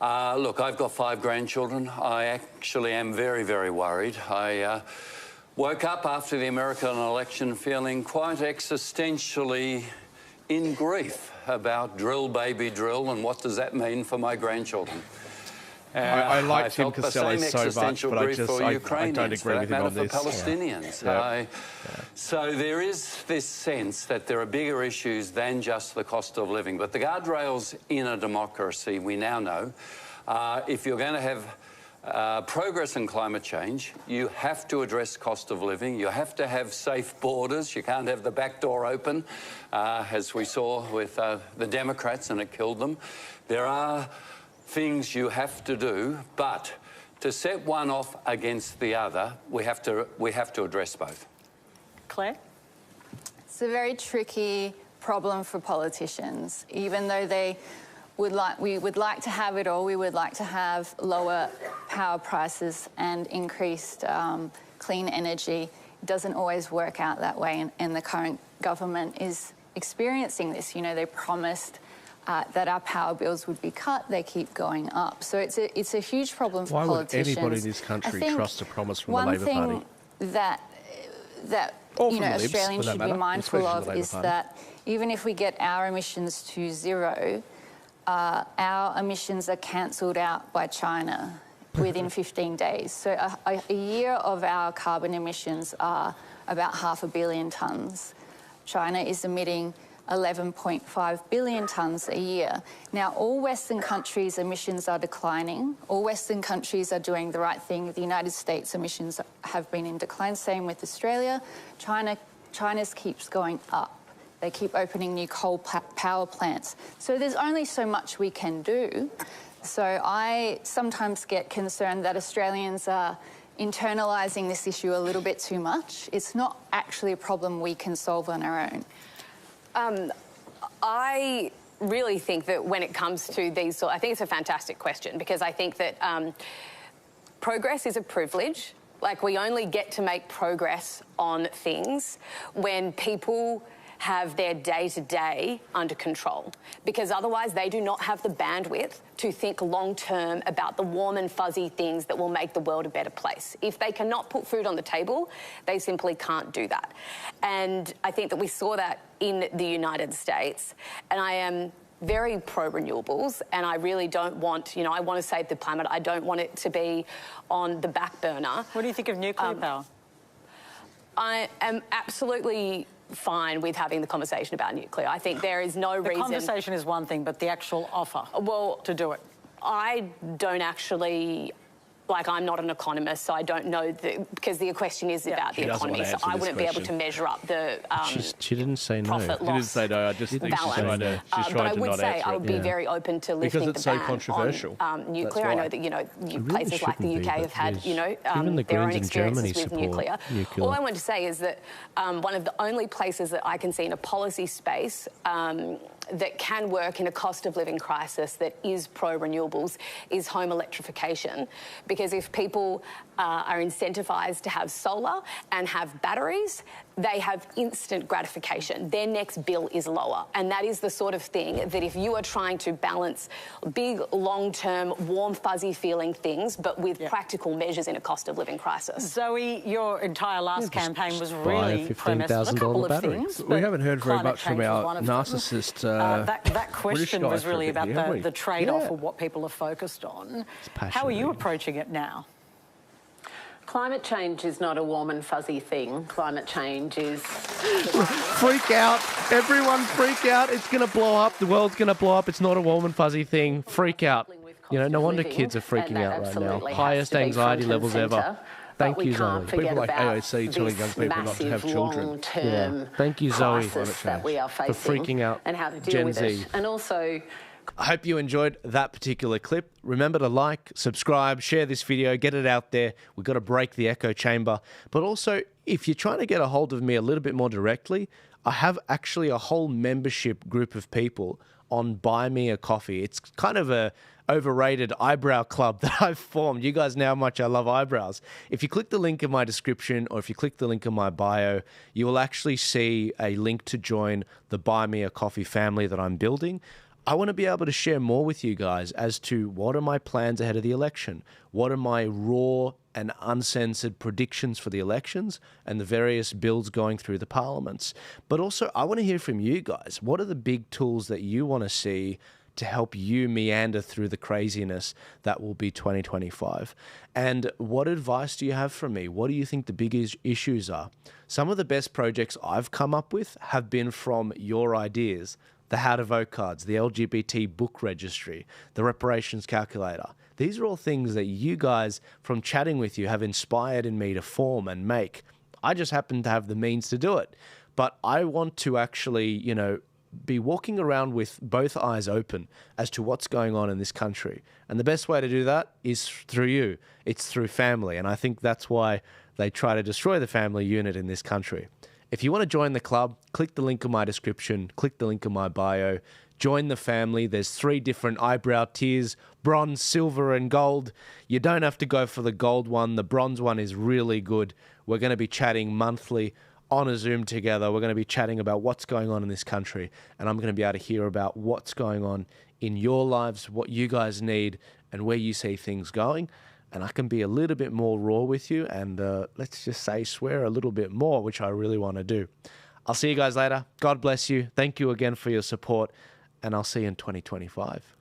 Look, I've got 5 grandchildren. I actually am very, very worried. I woke up after the American election feeling quite existentially in grief about drill, baby, drill, and what does that mean for my grandchildren. I like Tim Costello so much, but I don't agree with him on this. For Palestinians. Yeah. So there is this sense that there are bigger issues than just the cost of living. But the guardrails in a democracy, we now know, if you're going to have progress in climate change, you have to address cost of living. You have to have safe borders. You can't have the back door open, as we saw with the Democrats, and it killed them. There are things you have to do, but to set one off against the other, we have to address both. Claire? It's a very tricky problem for politicians. Even though we would like to have it all, we would like to have lower power prices and increased clean energy. It doesn't always work out that way, and the current government is experiencing this. You know, they promised that our power bills would be cut. They keep going up. So it's a huge problem for politicians. Why would anybody in this country trust a promise from the Labor Party? One thing that Australians should be mindful of is that even if we get our emissions to zero, our emissions are cancelled out by China within 15 days. So a year of our carbon emissions are about 500 million tonnes. China is emitting 11.5 billion tonnes a year. Now, all Western countries' emissions are declining. All Western countries are doing the right thing. The United States emissions have been in decline, same with Australia. China's keeps going up. They keep opening new coal power plants. So there's only so much we can do. So I sometimes get concerned that Australians are internalising this issue a little bit too much. It's not actually a problem we can solve on our own. I really think that when it comes to these, I think it's a fantastic question, because I think that progress is a privilege. Like, we only get to make progress on things when people have their day-to-day under control, because otherwise they do not have the bandwidth to think long-term about the warm and fuzzy things that will make the world a better place. If they cannot put food on the table, they simply can't do that. And I think that we saw that in the United States, and I am very pro-renewables, and I really don't want, I want to save the planet. I don't want it to be on the back burner. What do you think of nuclear power? I am absolutely fine with having the conversation about nuclear. I think there is no reason... The conversation is one thing, but the actual offer to do it. I don't actually... I'm not an economist, so I don't know, because the question is about the economy, so I wouldn't be able to measure up the she didn't say no. Profit loss. She didn't say no. I just think she's trying to but I would say I would be very open to lifting the ban controversial. On nuclear. I know that, places like the UK have had, their own experiences with nuclear. All I want to say is that one of the only places that I can see in a policy space that can work in a cost of living crisis that is pro-renewables is home electrification. Because if people are incentivised to have solar and have batteries, they have instant gratification. Their next bill is lower. And that is the sort of thing that if you are trying to balance big, long-term, warm, fuzzy feeling things, but with practical measures in a cost of living crisis. Zoe, your entire last campaign was really premised on a couple of things. We haven't heard very much from our narcissist that question was really about the trade-off of what people are focused on. How are you approaching it now? Climate change is not a warm and fuzzy thing. Climate change is... Freak out. Everyone freak out. It's going to blow up. The world's going to blow up. It's not a warm and fuzzy thing. Freak out. No wonder kids are freaking out right now. Highest anxiety levels ever. Thank you, Zoe. People like AOC telling young people not to have children. Thank you, Zoe, for freaking out Gen Z. And also... I hope you enjoyed that particular clip. Remember to like, subscribe, share this video, get it out there. We've got to break the echo chamber. But also, if you're trying to get a hold of me a little bit more directly, I have actually a whole membership group of people on Buy Me a Coffee. It's kind of a overrated eyebrow club that I've formed. You guys know how much I love eyebrows. If you click the link in my description or if you click the link in my bio, you will actually see a link to join the Buy Me a Coffee family that I'm building. I want to be able to share more with you guys as to what are my plans ahead of the election, what are my raw and uncensored predictions for the elections and the various bills going through the parliaments. But also, I want to hear from you guys. What are the big tools that you want to see to help you meander through the craziness that will be 2025? And what advice do you have for me? What do you think the biggest issues are? Some of the best projects I've come up with have been from your ideas. The how to vote cards, the LGBT book registry, the reparations calculator. These are all things that you guys, from chatting with you, have inspired in me to form and make. I just happen to have the means to do it. But I want to actually, be walking around with both eyes open as to what's going on in this country. And the best way to do that is through you. It's through family. And I think that's why they try to destroy the family unit in this country. If you want to join the club, click the link in my description, click the link in my bio, join the family. There's 3 different eyebrow tiers, bronze, silver, and gold. You don't have to go for the gold one. The bronze one is really good. We're going to be chatting monthly on a Zoom together. We're going to be chatting about what's going on in this country, and I'm going to be able to hear about what's going on in your lives, what you guys need, and where you see things going. And I can be a little bit more raw with you and let's just say swear a little bit more, which I really want to do. I'll see you guys later. God bless you. Thank you again for your support, and I'll see you in 2025.